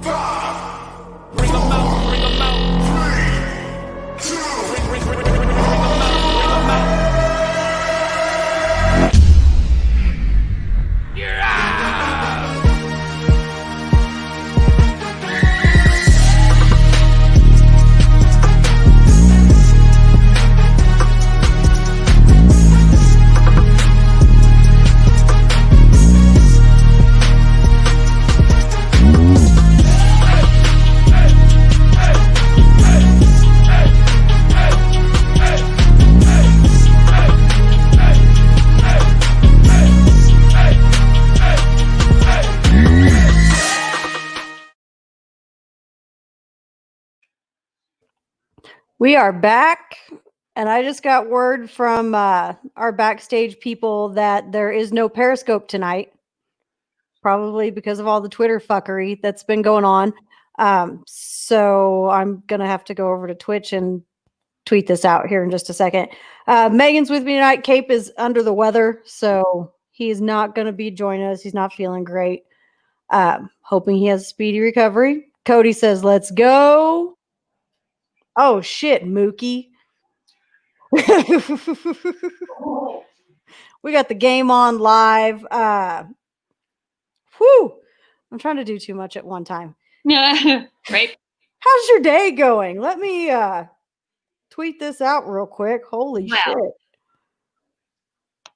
Bring 'em out, bring 'em out. 3, 2, bring 'em out, bring 'em out. We are back, and I just got word from our backstage people that there is no Periscope tonight, probably because of all the Twitter fuckery that's been going on. So I'm going to have to go over to Twitch and tweet this out here in just a second. Megan's with me tonight. Cape is under the weather, so he's not going to be joining us. He's not feeling great. Hoping he has a speedy recovery. Cody says, let's go. Oh, shit, Mookie. We got the game on live. Whew. I'm trying to do too much at one time. Yeah, right. How's your day going? Let me tweet this out real quick. Holy shit.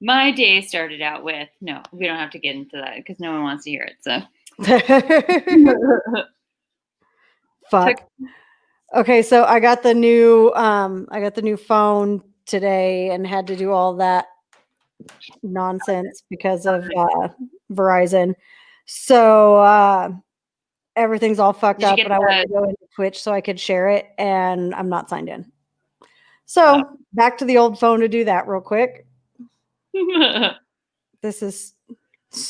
My day started out with, no, we don't have to get into that because no one wants to hear it. So fuck. Okay, so I got the new phone today and had to do all that nonsense because of Verizon. So everything's all fucked up, but I went to go into Twitch so I could share it, and I'm not signed in. So back to the old phone to do that real quick. This is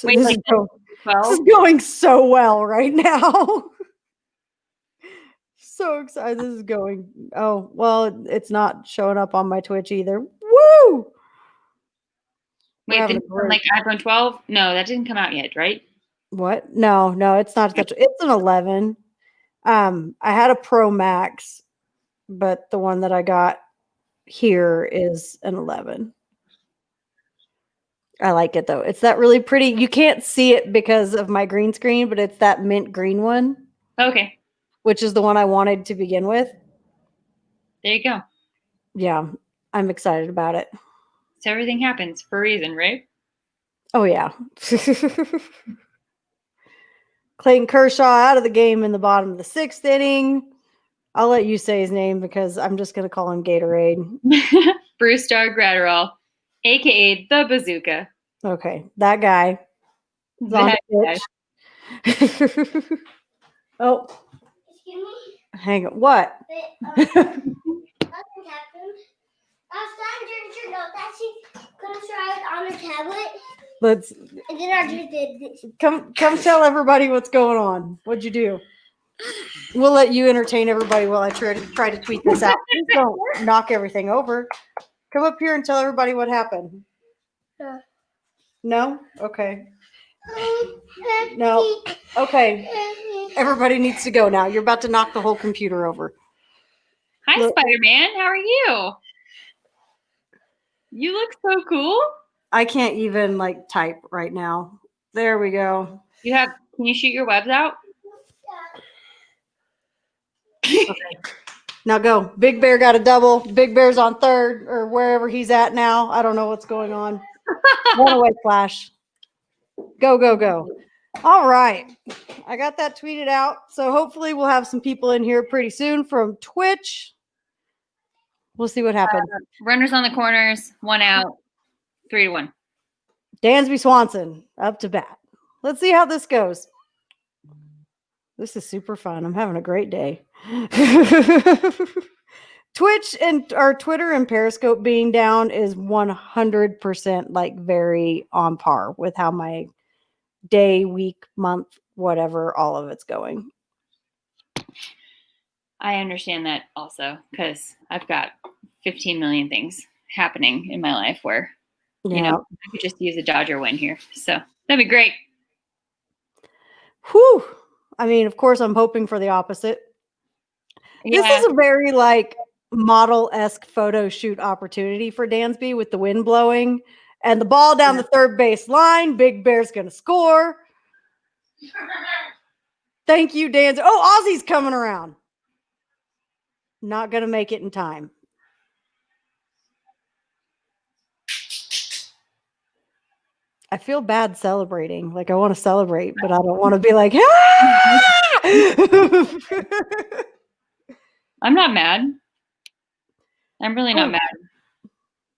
going so well right now. So excited. This is going. Oh, well, it's not showing up on my Twitch either. Woo! Wait, like iPhone 12? No, that didn't come out yet, right? What? No, it's not. It's an 11. I had a Pro Max, but the one that I got here is an 11. I like it though. It's that really pretty. You can't see it because of my green screen, but it's that mint green one. Okay. Which is the one I wanted to begin with. There you go. Yeah, I'm excited about it. So everything happens for a reason, right? Oh, yeah. Clayton Kershaw out of the game in the bottom of the 6th inning. I'll let you say his name because I'm just going to call him Gatorade. Bruce Star Gratterall, a.k.a. the Bazooka. Okay, that guy. That guy. Oh. Excuse me? Hang on. What? Nothing happened. Last time during your note that she couldn't try it on the tablet. And then I just did this. Come tell everybody what's going on. What'd you do? We'll let you entertain everybody while I try to tweet this out. Please don't knock everything over. Come up here and tell everybody what happened. No? Okay. No. Okay. Everybody needs to go now. You're about to knock the whole computer over. Hi, Spider-Man. How are you? You look so cool. I can't even type right now. There we go. Can you shoot your webs out? Okay. Now go. Big Bear got a double. Big Bear's on third or wherever he's at now. I don't know what's going on. Runaway Flash. Go, go, go. All right. I got that tweeted out. So hopefully we'll have some people in here pretty soon from Twitch. We'll see what happens. Runners on the corners, 1 out, 3-1. Dansby Swanson up to bat. Let's see how this goes. This is super fun. I'm having a great day. Twitch and our Twitter and Periscope being down is 100% very on par with how my day, week, month, whatever, all of it's going. I understand that also because I've got 15 million things happening in my life where, I could just use a Dodger win here. So that'd be great. Whew. I mean, of course, I'm hoping for the opposite. Yeah. This is a very like model-esque photo shoot opportunity for Dansby with the wind blowing and the ball down the third base line. Big Bear's gonna score. Thank you, Dansby. Oh, Ozzy's coming around. Not gonna make it in time. I feel bad celebrating. Like I want to celebrate, but I don't want to be like, ah! I'm not mad. I'm really not mad.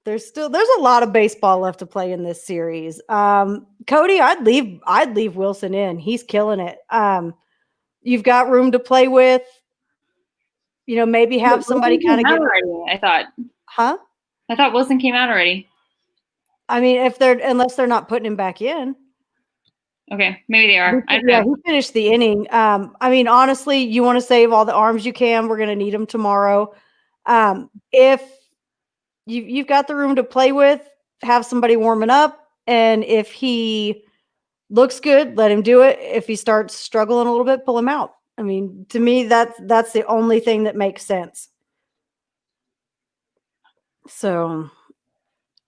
There's a lot of baseball left to play in this series. Cody, I'd leave Wilson in. He's killing it. You've got room to play with. You know, maybe have somebody kind of get already. I thought Wilson came out already. I mean, unless they're not putting him back in. Okay, maybe they are. I don't Yeah, know. he finished the inning. I mean, honestly, you want to save all the arms you can. We're going to need them tomorrow. If you've got the room to play with, have somebody warming up, and if he looks good, let him do it. If he starts struggling a little bit, pull him out. I mean, to me, that's the only thing that makes sense. So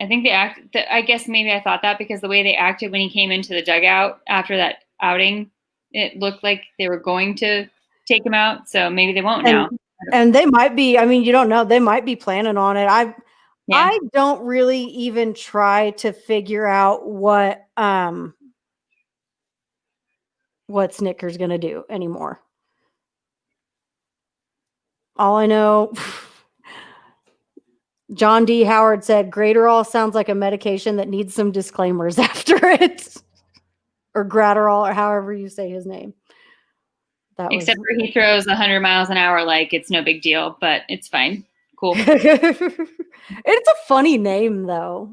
I think I guess maybe I thought that because the way they acted when he came into the dugout after that outing, it looked like they were going to take him out. So maybe they won't now. And they might be, I mean, you don't know. They might be planning on it. I don't really even try to figure out what Snicker's going to do anymore. All I know, John D. Howard said, Graterol sounds like a medication that needs some disclaimers after it. Or Graterol, or however you say his name. Except for he throws 100 miles an hour like it's no big deal, but it's fine. Cool. It's a funny name, though.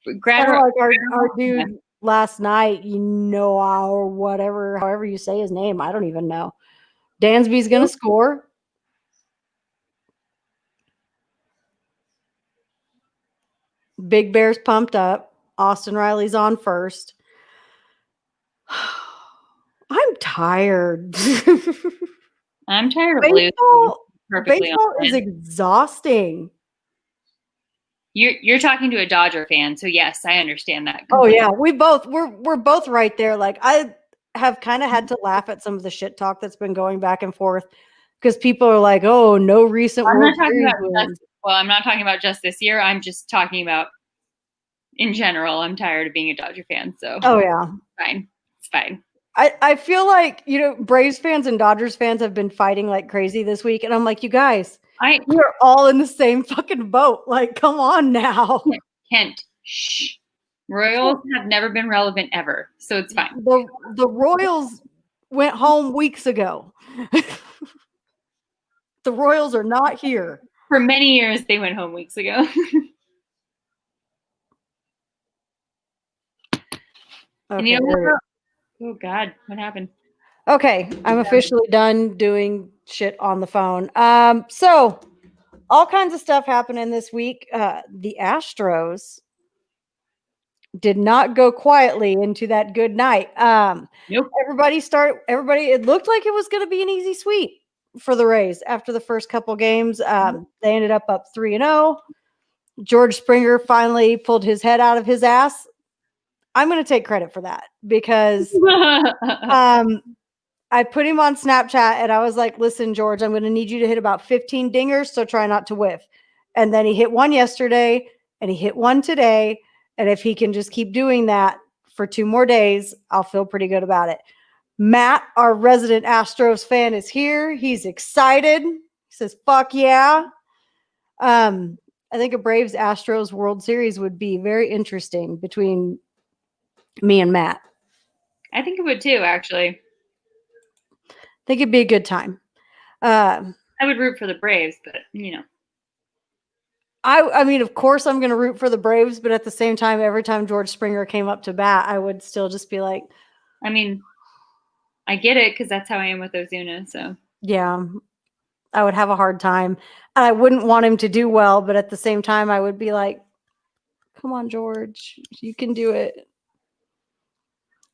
Graterol, like our dude last night, or whatever, however you say his name. I don't even know. Dansby's going to score. Big Bear's pumped up. Austin Riley's on first. I'm tired. I'm tired of baseball. Perfectly Baseball is exhausting. You're talking to a Dodger fan, so yes, I understand that. Completely. Oh yeah, we're both right there. Like I have kind of had to laugh at some of the shit talk that's been going back and forth because people are like, "Oh, no recent World Series wins." Well, I'm not talking about just this year. I'm just talking about in general. I'm tired of being a Dodger fan. So oh yeah, fine, it's fine. I feel like, you know, Braves fans and Dodgers fans have been fighting like crazy this week. And I'm like, you guys, we're all in the same fucking boat. Like, come on now. Kent, shh. Royals have never been relevant ever. So it's fine. The Royals went home weeks ago. The Royals are not here. For many years, they went home weeks ago. Okay, and you know, oh God, what happened? Okay, I'm officially done doing shit on the phone. So all kinds of stuff happening this week. The Astros did not go quietly into that good night. Nope. Everybody, it looked like it was going to be an easy sweep for the Rays after the first couple games. They ended up 3-0. George Springer finally pulled his head out of his ass. I'm going to take credit for that because I put him on Snapchat and I was like, listen, George, I'm going to need you to hit about 15 dingers, so try not to whiff. And then he hit one yesterday and he hit one today. And if he can just keep doing that for 2 more days, I'll feel pretty good about it. Matt, our resident Astros fan, is here. He's excited. He says, fuck yeah. I think a Braves Astros World Series would be very interesting between me and Matt. I think it would too, actually. I think it'd be a good time. I would root for the Braves, but you know. I mean, of course I'm going to root for the Braves, but at the same time, every time George Springer came up to bat, I would still just be like, I mean, I get it because that's how I am with Ozuna. So yeah, I would have a hard time. And I wouldn't want him to do well, but at the same time, I would be like, come on, George, you can do it.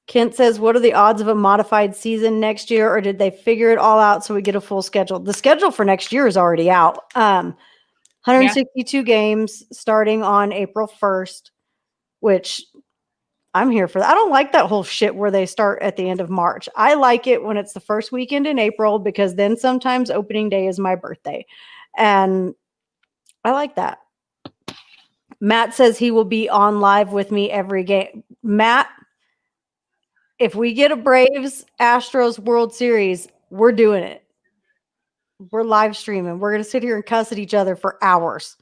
Kent says, what are the odds of a modified season next year, or did they figure it all out so we get a full schedule? The schedule for next year is already out. 162 games starting on April 1st, which I'm here for that. I don't like that whole shit where they start at the end of March. I like it when it's the first weekend in April because then sometimes opening day is my birthday. And I like that. Matt says he will be on live with me every game. Matt, if we get a Braves Astros World Series, we're doing it. We're live streaming. We're going to sit here and cuss at each other for hours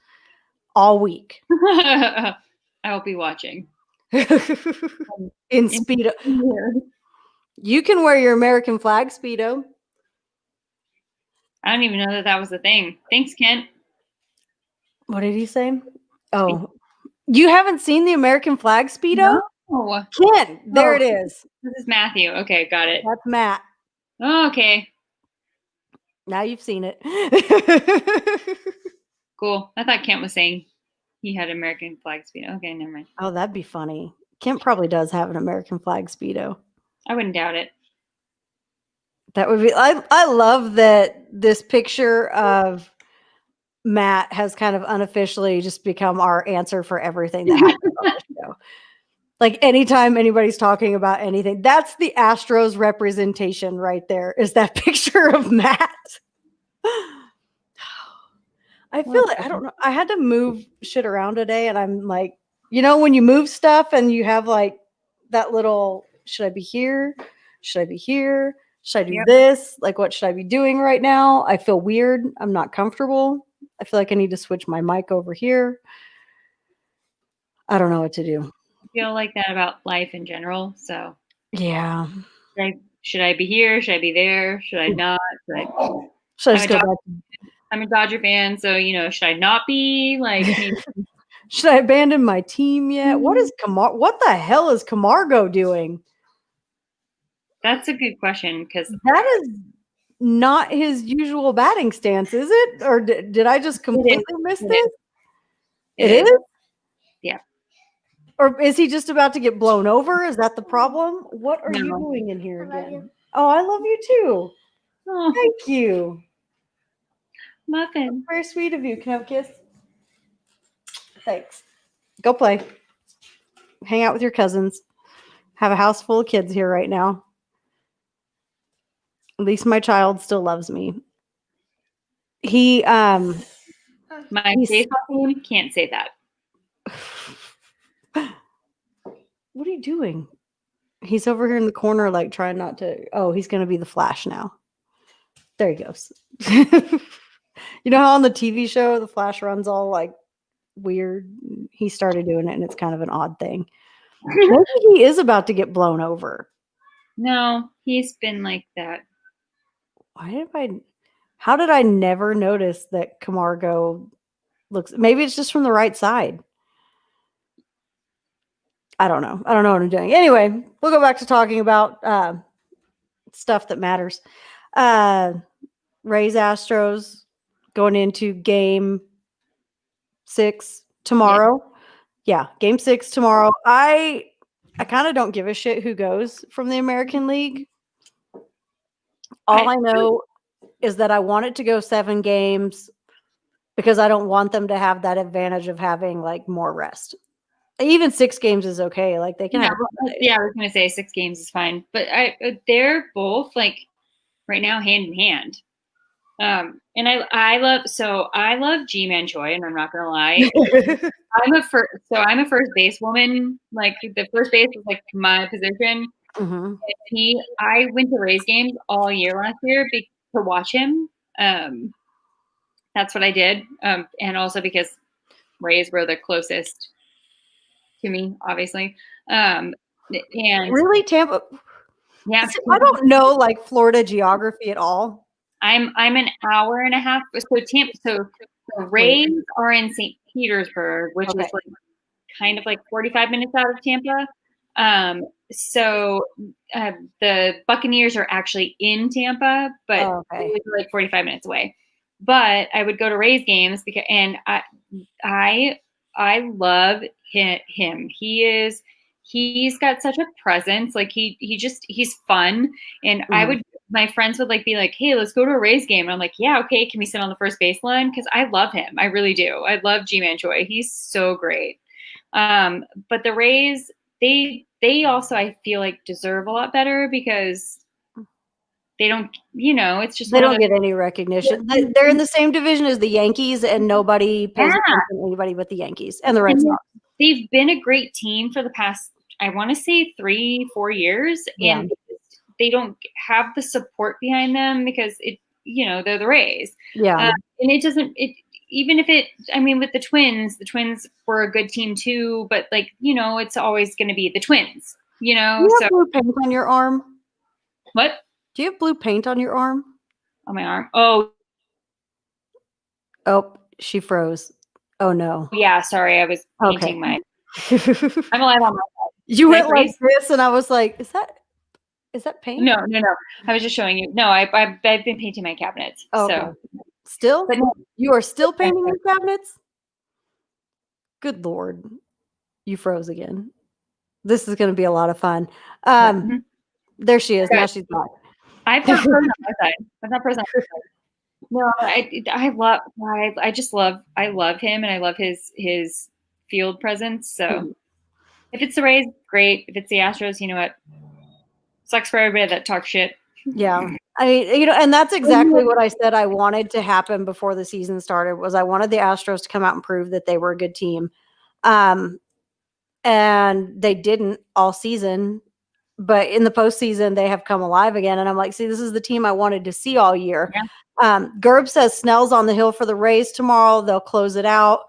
all week. I will be watching. In Speedo. You can wear your American flag Speedo. I don't even know that was a thing. Thanks, Kent. What did he say? Oh, you haven't seen the American flag Speedo? No. Ken, there it is. This is Matthew. Okay, got it. That's Matt. Oh, okay. Now you've seen it. Cool. I thought Kent was saying he had American flag Speedo. Okay, never mind. Oh, that'd be funny. Kent probably does have an American flag Speedo. I wouldn't doubt it. That would be. I love that this picture of Matt has kind of unofficially just become our answer for everything that happens on the show. Like anytime anybody's talking about anything, that's the Astros representation right there. Is that picture of Matt? I feel like I don't know. I had to move shit around today, and I'm like, when you move stuff and you have like that little, should I be here? Should I be here? Should I do this? Like, what should I be doing right now? I feel weird. I'm not comfortable. I feel like I need to switch my mic over here. I don't know what to do. I feel like that about life in general. So yeah. Should I be here? Should I be there? Should I not? Should I just go back? I'm a Dodger fan, so should I not be like? Should I abandon my team yet? What is What the hell is Camargo doing? That's a good question because that is not his usual batting stance, is it? Or did I just completely miss this? It is? Yeah. Or is he just about to get blown over? Is that the problem? What are you doing in here again? Oh, I love you too. Oh. Thank you. Muffin. Very sweet of you. Can I have a kiss? Thanks. Go play. Hang out with your cousins. Have a house full of kids here right now. At least my child still loves me. He my baseball team can't say that. What are you doing? He's over here in the corner, like trying not to. Oh, he's going to be the Flash now. There he goes. You know how on the TV show the Flash runs all like weird? He started doing it, and it's kind of an odd thing. Maybe he is about to get blown over. No, he's been like that. How did I never notice that Camargo looks? Maybe it's just from the right side. I don't know. I don't know what I'm doing. Anyway, we'll go back to talking about stuff that matters. Rays Astros going into game 6 tomorrow. Yeah, game 6 tomorrow. I kind of don't give a shit who goes from the American League. All I know is that I want it to go 7 games because I don't want them to have that advantage of having like more rest. Even 6 games is okay. Like they can have. Yeah, I was gonna say 6 games is fine, but they're both like right now hand in hand. And I love G-Man Choi, and I'm not gonna lie. I'm a first base woman. Like the first base is like my position. Mm-hmm. I went to Rays games all year last year to watch him. That's what I did, and also because Rays were the closest to me, obviously. And really, Tampa? Yeah, I don't know like Florida geography at all. I'm an hour and a half. So Rays are in St. Petersburg, which is like kind of like 45 minutes out of Tampa. The Buccaneers are actually in Tampa, but it's like 45 minutes away. But I would go to Rays games I love him. he's got such a presence. Like he's fun. And my friends would like be like, hey, let's go to a Rays game. And I'm like, yeah, okay. Can we sit on the first baseline? Because I love him. I really do. I love G-Man Choi. He's so great. But the Rays, they also, I feel like, deserve a lot better because they don't, it's just they don't get any recognition. They're in the same division as the Yankees, and nobody pays attention to anybody but the Yankees and the Red Sox. They've been a great team for the past, I want to say 3-4 years, and they don't have the support behind them because they're the Rays. Yeah. And it doesn't, even if with the Twins were a good team too, but it's always going to be the Twins, Do you have blue paint on your arm? What? Do you have blue paint on your arm? On my arm? Oh, she froze. Oh no. Yeah, sorry. I was painting my. I'm alive on my side. You went like this, and I was like, "Is that paint?" No. I was just showing you. No, I've been painting my cabinets. Oh, so still, but you are still painting your cabinets. Good Lord, you froze again. This is going to be a lot of fun. There she is. Now she's back. I've not frozen on my side. I've not frozen on my side. No, I love him, and I love his field presence. So if it's the Rays, great. If it's the Astros, you know what? Sucks for everybody that talks shit. Yeah. And that's exactly what I said I wanted to happen before the season started. Was I wanted the Astros to come out and prove that they were a good team. And they didn't all season. But in the postseason, they have come alive again. And I'm like, see, this is the team I wanted to see all year. Yeah. Gerb says Snell's on the hill for the Rays tomorrow. They'll close it out.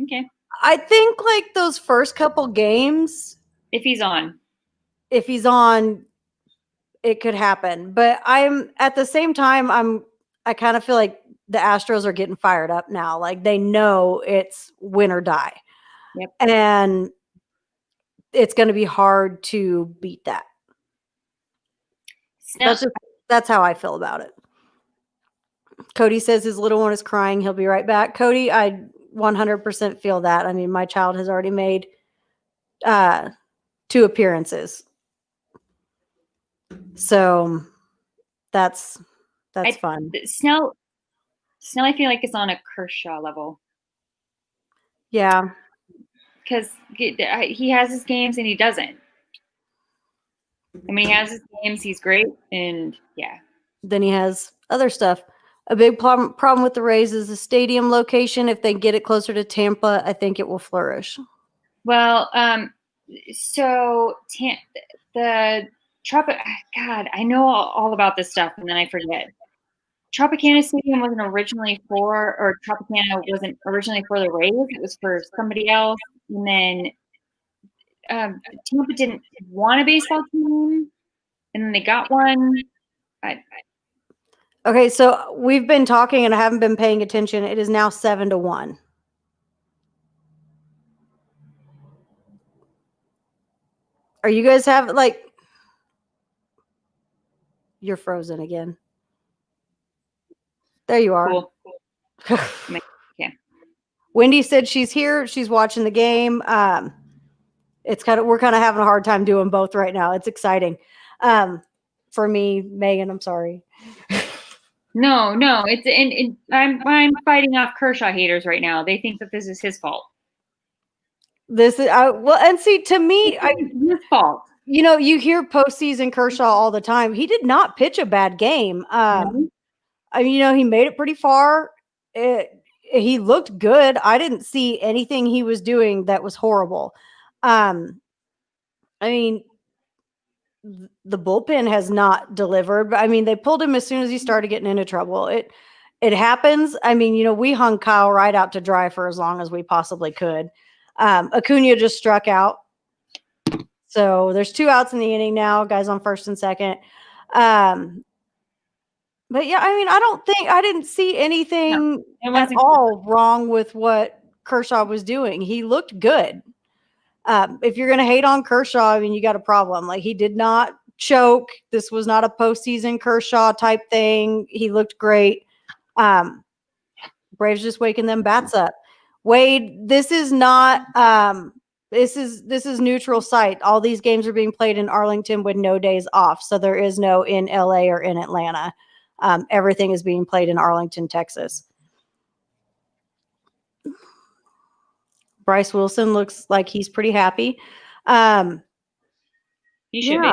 Okay. I think like those first couple games. If he's on, it could happen. But I'm at the same time, I kind of feel like the Astros are getting fired up now. Like they know it's win or die. Yep. And it's going to be hard to beat that. That's how I feel about it. Cody says his little one is crying. He'll be right back. Cody, I 100% feel that. I mean, my child has already made 2 appearances. So that's fun. Snell, I feel like it's on a Kershaw level. Yeah. Because he has his games and he doesn't. And when he has his games, he's great. And yeah. Then he has other stuff. A big problem with the Rays is the stadium location. If they get it closer to Tampa, I think it will flourish. Well, so the God, I know all about this stuff, and then I forget. Tropicana Stadium wasn't originally for the Rays. It was for somebody else. And then Tampa didn't want a baseball team, and then they got one. Okay, so we've been talking, and I haven't been paying attention. It is now 7-1. Are you guys you're frozen again. There you are. Cool. Yeah. Wendy said she's here. She's watching the game. We're kind of having a hard time doing both right now. It's exciting. For me, Megan, I'm sorry. No, I'm fighting off Kershaw haters right now. They think that this is his fault. This is and see, to me, his fault. You hear postseason Kershaw all the time. He did not pitch a bad game. He made it pretty far. He looked good. I didn't see anything he was doing that was horrible. The bullpen has not delivered. But they pulled him as soon as he started getting into trouble. It happens. We hung Kyle right out to dry for as long as we possibly could. Acuna just struck out. So there's 2 outs in the inning now, guys on first and second. But yeah, I didn't see anything at all wrong with what Kershaw was doing. He looked good. If you're going to hate on Kershaw, you got a problem. Like, he did not choke. This was not a postseason Kershaw type thing. He looked great. Braves just waking them bats up. Wade, this is not This is neutral site. All these games are being played in Arlington with no days off. So there is no in LA or in Atlanta. Everything is being played in Arlington, Texas. Bryce Wilson looks like he's pretty happy. He should be.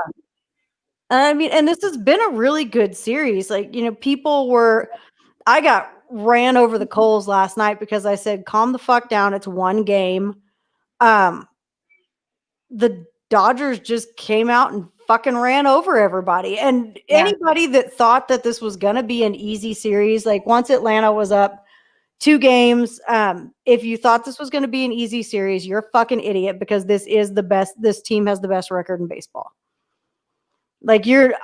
I mean, and this has been a really good series. Like, I got ran over the coals last night because I said, calm the fuck down. It's one game. The Dodgers just came out and fucking ran over everybody. And anybody that thought that this was going to be an easy series, like once Atlanta was up 2 games, if you thought this was going to be an easy series, you're a fucking idiot because this team has the best record in baseball. Like you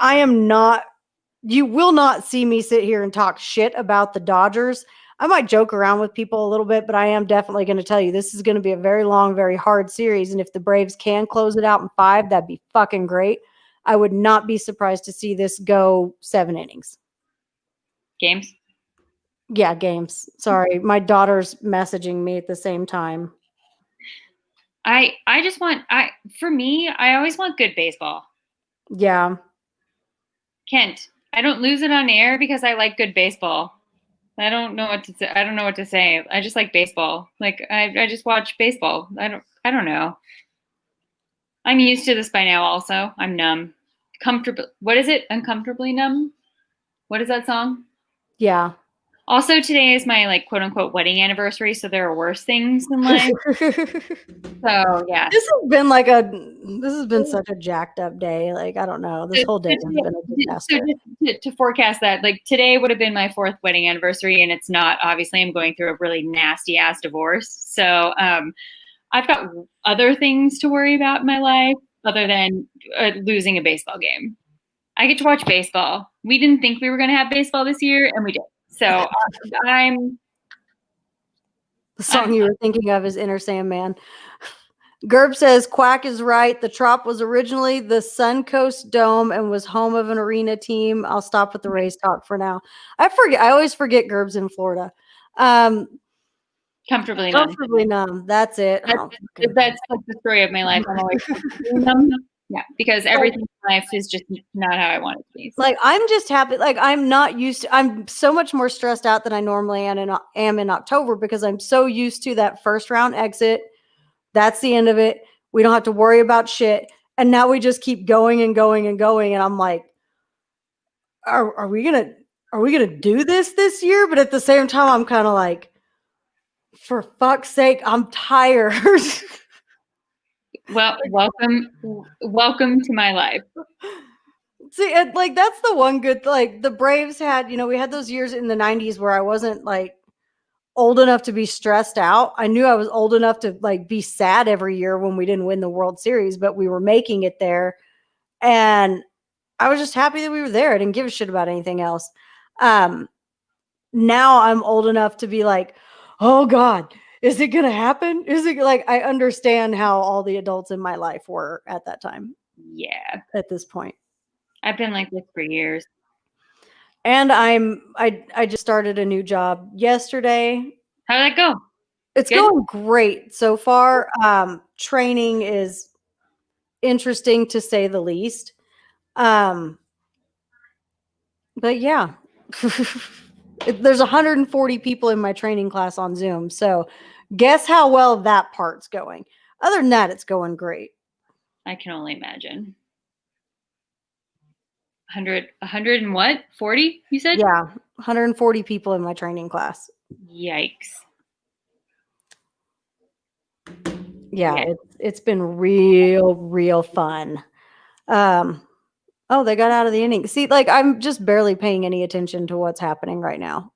will not see me sit here and talk shit about the Dodgers. I might joke around with people a little bit, but I am definitely going to tell you this is going to be a very long, very hard series. And if the Braves can close it out in 5, that'd be fucking great. I would not be surprised to see this go 7 innings. Games? Yeah, games. Sorry. My daughter's messaging me at the same time. I always want good baseball. Yeah. Kent, I don't lose it on air because I like good baseball. I don't know what to say. I don't know what to say. I just like baseball. Like I just watch baseball. I don't know. I'm used to this by now also. I'm numb. Comfortable. What is it? Uncomfortably numb? What is that song? Yeah. Also, today is my like quote unquote wedding anniversary, so there are worse things in life. So yeah. This has been such a jacked up day. Like, I don't know. This whole day has been a disaster. So to forecast that, like today would have been my 4th wedding anniversary, and it's not. Obviously, I'm going through a really nasty ass divorce. So I've got other things to worry about in my life other than losing a baseball game. I get to watch baseball. We didn't think we were going to have baseball this year, and we did. So I'm. The song you were thinking of is Inner Sandman. Gerb says Quack is right. The Trop was originally the Suncoast Dome and was home of an arena team. I'll stop with the Rays talk for now. I always forget Gerb's in Florida. Comfortably numb. That's it. That's like the story of my life. I'm always numb. Yeah, because everything in life is just not how I want it to be. Like, I'm just happy. Like, I'm so much more stressed out than I normally am in October because I'm so used to that first round exit. That's the end of it. We don't have to worry about shit. And now we just keep going and going and going. And I'm like, are we gonna do this year? But at the same time, I'm kind of like, for fuck's sake, I'm tired. Well, welcome to my life. See, like that's the one good. Like the Braves had, we had those years in the 90s where I wasn't like old enough to be stressed out. I knew I was old enough to like be sad every year when we didn't win the World Series, but we were making it there, and I was just happy that we were there. I didn't give a shit about anything else. Now I'm old enough to be like, oh God, is it going to happen? Is it like, I understand how all the adults in my life were at that time. Yeah. At this point. I've been like this for years. And I just started a new job yesterday. How did that go? It's going great so far. Training is interesting to say the least. But yeah. There's 140 people in my training class on Zoom. So guess how well that part's going. Other than that, it's going great. I can only imagine. 100 and what? 40, you said? Yeah, 140 people in my training class. Yikes. Yeah. It's been real fun. Oh, they got out of the inning. See, like I'm just barely paying any attention to what's happening right now.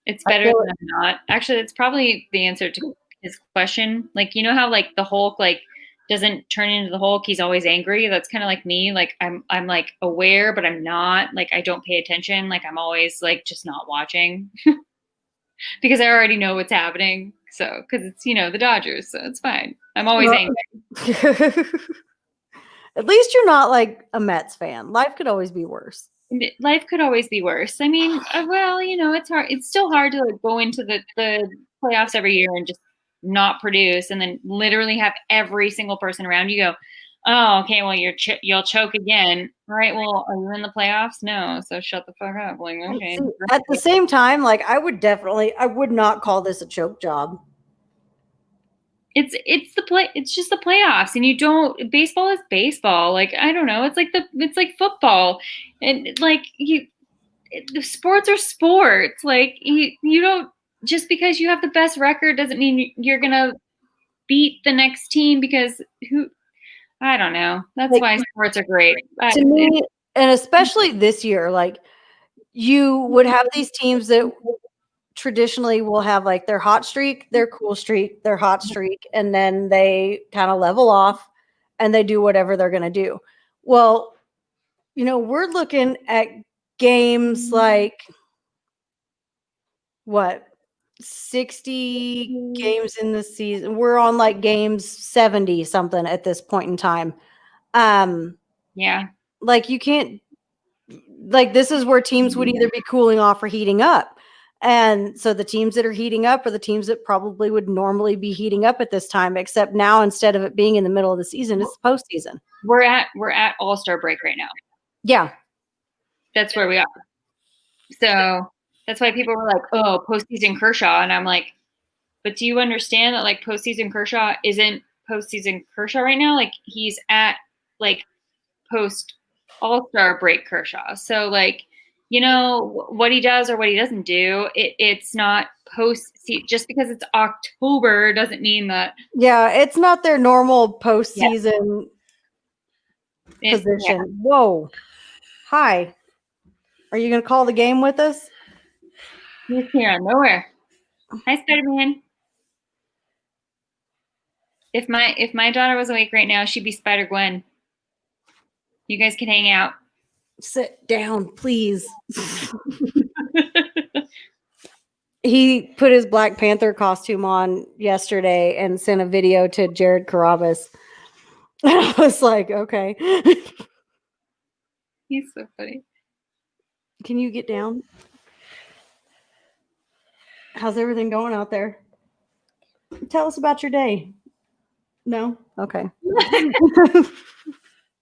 It's better than I'm not. Actually, it's probably the answer to his question. Like, you know how like the Hulk like doesn't turn into the Hulk, he's always angry. That's kind of like me. Like I'm like aware, but I'm not. Like I don't pay attention. Like I'm always like just not watching because I already know what's happening. So because it's the Dodgers, so it's fine. I'm always angry. At least you're not like a Mets fan. Life could always be worse. Life could always be worse. I mean, well, it's hard. It's still hard to like go into the playoffs every year and just not produce, and then literally have every single person around you go, oh, okay, well, you'll choke again. All right, well, are you in the playoffs? No, so shut the fuck up. Like, okay. See, at the same time, like I would not call this a choke job. It's just the playoffs, and you don't. Baseball is baseball. Like, I don't know. It's like football, and like the sports are sports. Like you don't, just because you have the best record doesn't mean you're gonna beat the next team, because I don't know. That's Like, why sports are great. To me, and especially this year, like you would have these teams that traditionally will have like their hot streak, their cool streak, their hot streak, and then they kind of level off and they do whatever they're going to do. Well, we're looking at games like what, 60 games in the season. We're on like games 70 something at this point in time. Yeah. Like you can't, like this is where teams would either be cooling off or heating up. And so the teams that are heating up are the teams that probably would normally be heating up at this time, except now instead of it being in the middle of the season, it's postseason. We're at All-Star break right now. Yeah. That's where we are. So that's why people were like, oh, postseason Kershaw. And I'm like, but do you understand that like postseason Kershaw isn't postseason Kershaw right now? Like he's at like post All-Star break Kershaw. So like, what he does or what he doesn't do, it's not just because it's October doesn't mean that. Yeah, it's not their normal postseason position. Yeah. Whoa. Hi. Are you going to call the game with us? He's here out of nowhere. Hi, Spider-Man. If my daughter was awake right now, she'd be Spider-Gwen. You guys can hang out. Sit down, please. He put his Black Panther costume on yesterday and sent a video to Jared Carabas. I was like, okay. He's so funny. Can you get down? How's everything going out there? Tell us about your day. No? Okay.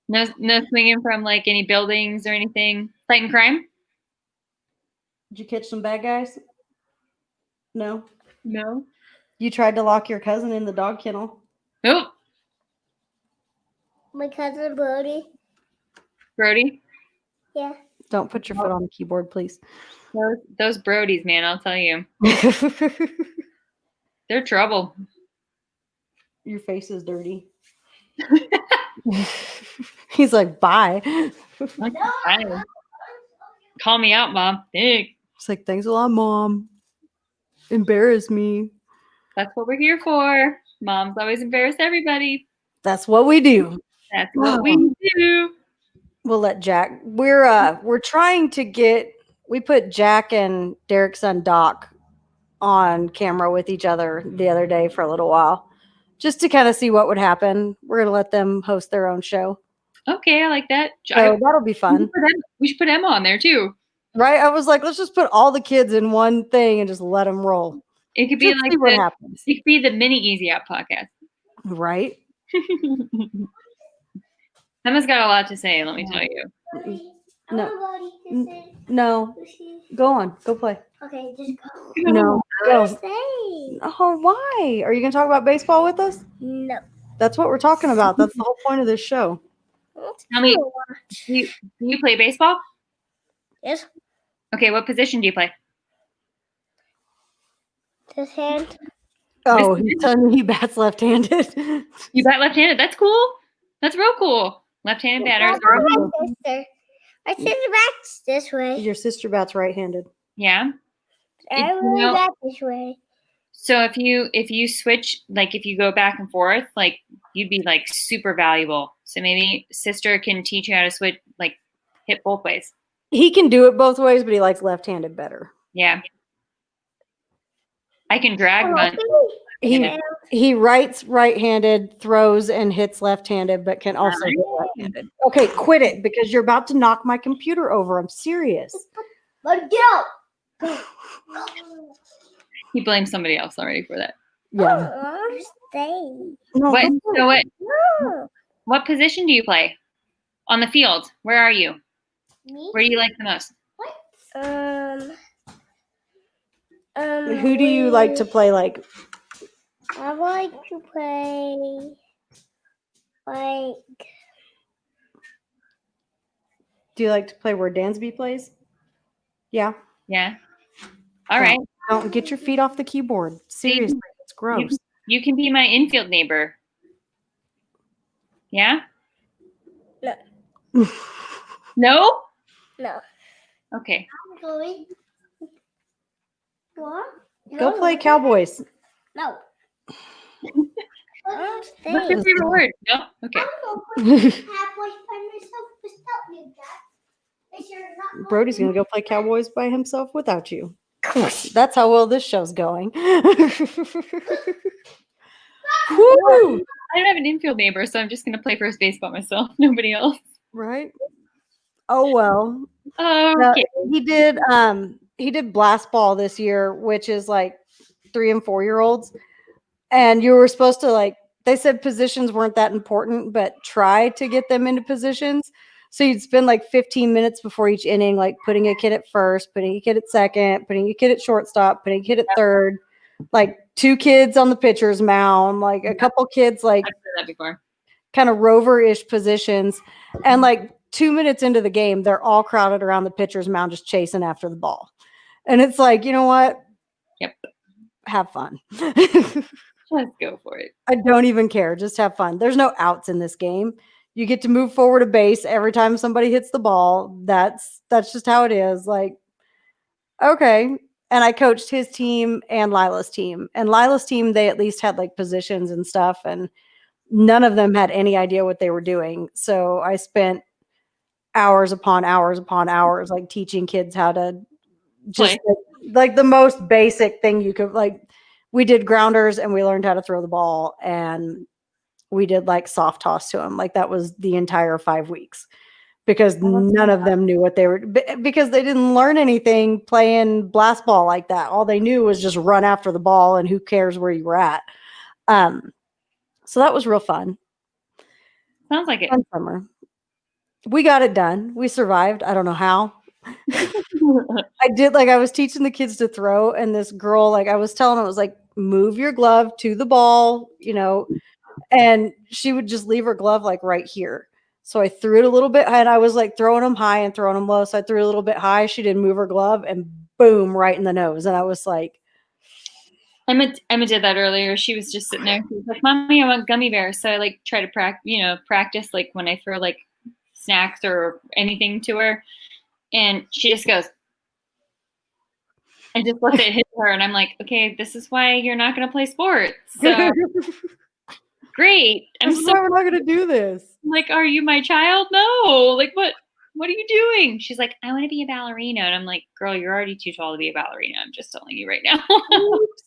No swinging from like any buildings or anything. Fighting crime? Did you catch some bad guys? No. No. You tried to lock your cousin in the dog kennel. Nope. My cousin Brody. Brody? Yeah. Don't put your foot on the keyboard, please. Those Brodies, man, I'll tell you. They're trouble. Your face is dirty. He's like, bye. Call me out, Mom. Thanks. It's like, thanks a lot, Mom. Embarrass me. That's what we're here for. Moms always embarrass everybody. That's what we do. That's what we do. We'll let Jack. We're trying to get. We put Jack and Derek's son Doc on camera with each other the other day for a little while, just to kind of see what would happen. We're gonna let them host their own show. Okay, I like that. So that'll be fun. We should put Emma on there too. Right? I was like, let's just put all the kids in one thing and just let them roll. It could be just like what happens. It could be the mini Easy Out podcast. Right? Emma's got a lot to say, let me tell you. No. Go on. Go play. Okay, just go. No. Go. Stay. Oh, why? Are you going to talk about baseball with us? No. That's what we're talking about. That's the whole point of this show. Tell me, do you play baseball? Yes. Okay, what position do you play? This hand. Oh, he's telling me he bats left-handed. You bat left-handed. That's cool. That's real cool. Left-handed batters. My sister bats this way. Your sister bats right-handed. Yeah. I will bat this way. So if you switch, like if you go back and forth, like you'd be like super valuable. So maybe sister can teach you how to switch, like hit both ways. He can do it both ways, but he likes left-handed better. Yeah. I can drag bunt. He writes right-handed, throws and hits left-handed, but can also hit left-handed. Okay, quit it because you're about to knock my computer over. I'm serious. Let it get out. He blames somebody else already for that. Yeah. Oh, stay. No, What? go for So it. No. what position do you play on the field? Where are you? Me? Where do you like the most? What? Who do you like to play like? I like to play like Do you like to play where Dansby plays? Yeah. Yeah. All right. Don't get your feet off the keyboard. Seriously, it's gross. You can be my infield neighbor. Yeah? No? no. Okay. I'm going. What? Go play Cowboys. No. What's your favorite word? No? Okay. Brody's gonna go play Cowboys by himself without you. That's how well this show's going. Woo! I don't have an infield neighbor, so I'm just going to play first base by myself. Nobody else. Right? Oh well. Okay. He did blast ball this year, which is like 3 and 4 year olds. And you were supposed to like, they said positions weren't that important, but try to get them into positions. So you'd spend like 15 minutes before each inning, like putting a kid at first, putting a kid at second, putting a kid at shortstop, putting a kid at third, like 2 kids on the pitcher's mound, like a couple kids like I've heard that before. kind of rover-ish positions. And like 2 minutes into the game, they're all crowded around the pitcher's mound just chasing after the ball. And it's like, you know what? Yep. Have fun. Let's go for it. I don't even care. Just have fun. There's no outs in this game. You get to move forward a base every time somebody hits the ball. That's just how it is. Like, okay. And I coached his team and Lila's team. And Lila's team, they at least had like positions and stuff. And none of them had any idea what they were doing. So I spent hours upon hours upon hours, like teaching kids how to just like the most basic thing you could like. We did grounders and we learned how to throw the ball and we did like soft toss to them. Like that was the entire 5 weeks because none of them knew what they were because they didn't learn anything playing blast ball like that. All they knew was just run after the ball and who cares where you were at. So that was real fun. Sounds like it. Fun summer. We got it done. We survived. I don't know how. I did like I was teaching the kids to throw, and this girl, like I was telling her, I was like, move your glove to the ball, you know, and she would just leave her glove like right here. So I threw it a little bit high, and I was like throwing them high and throwing them low. So I threw it a little bit high. She didn't move her glove, and boom, right in the nose. And I was like, Emma did that earlier. She was just sitting there. She was like, "Mommy, I want gummy bears." So I like try to practice like when I throw like snacks or anything to her, and she just goes and just lets it hit her. And I'm like, "Okay, this is why you're not going to play sports." So great. this is why we're not going to do this. I'm like, are you my child? No. Like, what are you doing? She's like, I want to be a ballerina. And I'm like, girl, you're already too tall to be a ballerina. I'm just telling you right now.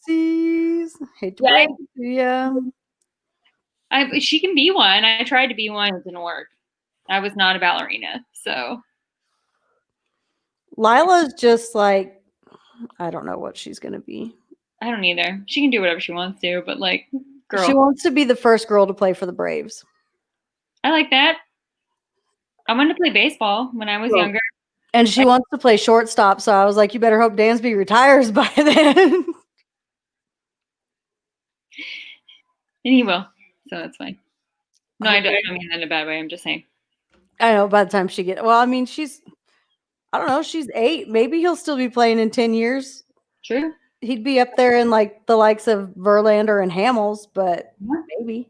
Oopsies. Hate to break it to you. She can be one. I tried to be one. It didn't work. I was not a ballerina. So Lila's just like, I don't know what she's going to be. I don't either. She can do whatever she wants to, but like, girl. She wants to be the first girl to play for the Braves. I like that. I wanted to play baseball when I was younger. And she wants to play shortstop. So I was like, you better hope Dansby retires by then. And he will. So that's fine. No, I don't mean that in a bad way. I'm just saying. I know by the time she gets, well, I mean, I don't know, she's 8. Maybe he'll still be playing in 10 years. True. He'd be up there in like the likes of Verlander and Hamels, but maybe.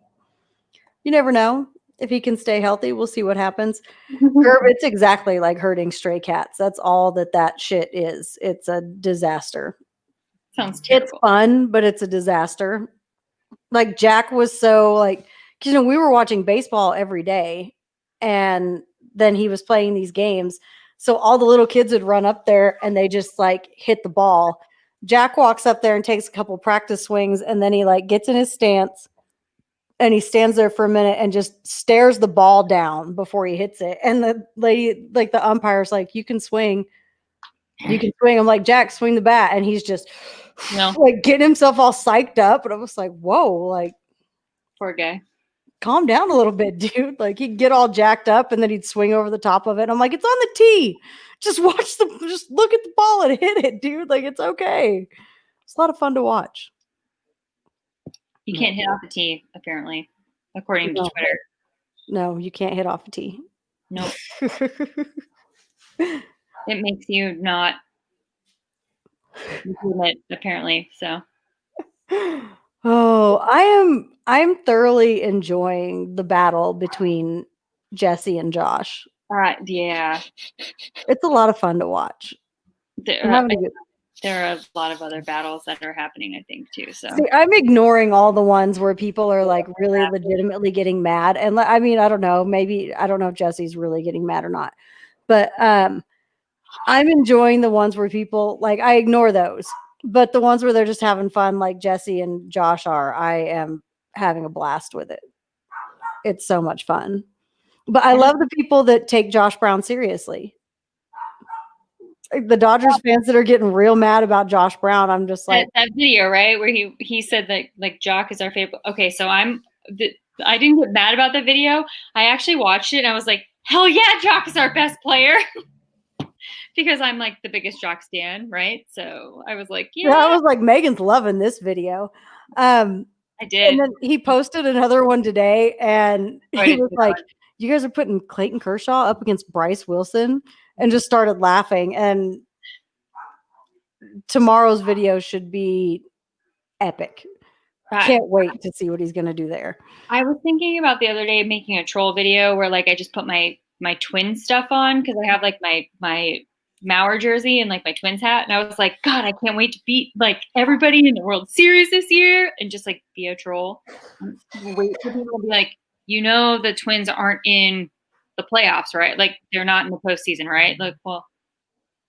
You never know. If he can stay healthy, we'll see what happens. Herb, it's exactly like herding stray cats. That's all that shit is. It's a disaster. Sounds terrible. It's fun, but it's a disaster. Like Jack was so like, you know, we were watching baseball every day and then he was playing these games. So all the little kids would run up there and they just like hit the ball. Jack walks up there and takes a couple practice swings and then he like gets in his stance and he stands there for a minute and just stares the ball down before he hits it. And the lady, like the umpire's like, you can swing. You can swing. I'm like, Jack, swing the bat. And he's just, No. like getting himself all psyched up. And I was like, whoa, like Poor guy. calm down a little bit, dude. Like he'd get all jacked up and then he'd swing over the top of it. And I'm like, it's on the tee. Just look at the ball and hit it, dude. Like it's okay. It's a lot of fun to watch. You can't hit off the tee, apparently, according to Twitter. No, you can't hit off a tee. Nope. It makes you not it, apparently. So Oh, I'm thoroughly enjoying the battle between Jesse and Josh. yeah. It's a lot of fun to watch. There are a lot of other battles that are happening, I think, too. So see, I'm ignoring all the ones where people are like really legitimately getting mad. And I mean, I don't know, maybe I don't know if Jesse's really getting mad or not, but I'm enjoying the ones where people like I ignore those, but the ones where they're just having fun, like Jesse and Josh are, I am having a blast with it. It's so much fun. But I love the people that take Josh Brown seriously. The Dodgers fans that are getting real mad about Josh Brown, I'm just like that video, right, where he said that like Jock is our favorite. Okay, so I didn't get mad about the video. I actually watched it and I was like, hell yeah, Jock is our best player. Because I'm like the biggest Jock stan, right? So I was like, yeah. I was like, Megan's loving this video. I did. And then he posted another one today and he was like, you guys are putting Clayton Kershaw up against Bryce Wilson, and just started laughing. And tomorrow's video should be epic. Can't wait to see what he's going to do there. I was thinking about the other day making a troll video where like I just put my twin stuff on because I have like my Mauer jersey and like my Twins hat, and I was like, God, I can't wait to beat like everybody in the World Series this year and just like be a troll. Wait for people to be like, the Twins aren't in the playoffs, right? Like they're not in the postseason, right? Like, well,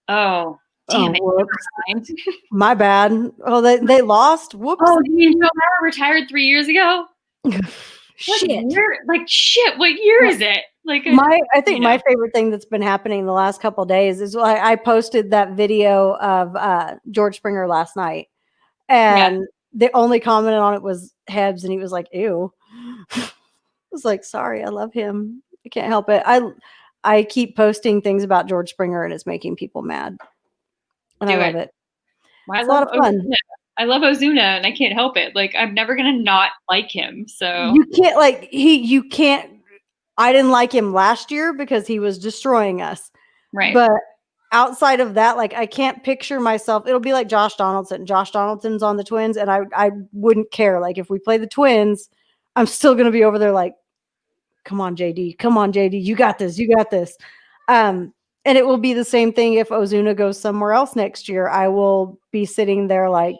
oh, damn it. My bad. Oh, they lost. Whoops. Oh, you mean Joe Mauer retired 3 years ago? Shit. What year is it? Like I think my favorite thing that's been happening the last couple of days is I posted that video of George Springer last night, and the only comment on it was Hebs, and he was like, ew. I was like, sorry, I love him. I can't help it. I keep posting things about George Springer and it's making people mad. And I love it. It's a lot of fun. I love Ozuna and I can't help it. Like I'm never gonna not like him. So you can't you can't. I didn't like him last year because he was destroying us. Right. But outside of that, like I can't picture myself. It'll be like Josh Donaldson. Josh Donaldson's on the Twins, and I wouldn't care. Like if we play the Twins, I'm still gonna be over there like, come on, JD. Come on, JD. You got this. You got this. And it will be the same thing if Ozuna goes somewhere else next year. I will be sitting there like,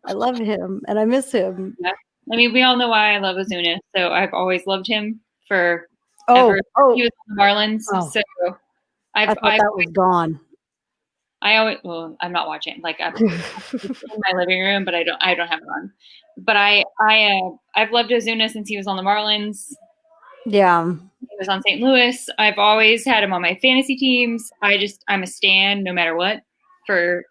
I love him and I miss him. Yeah. I mean, we all know why I love Ozuna. So I've always loved him for He was on the Marlins. So I thought that was gone. I'm not watching. Like I'm in my living room, but I don't have it on. But I've loved Ozuna since he was on the Marlins. Yeah. He was on St. Louis. I've always had him on my fantasy teams. I'm a stan no matter what for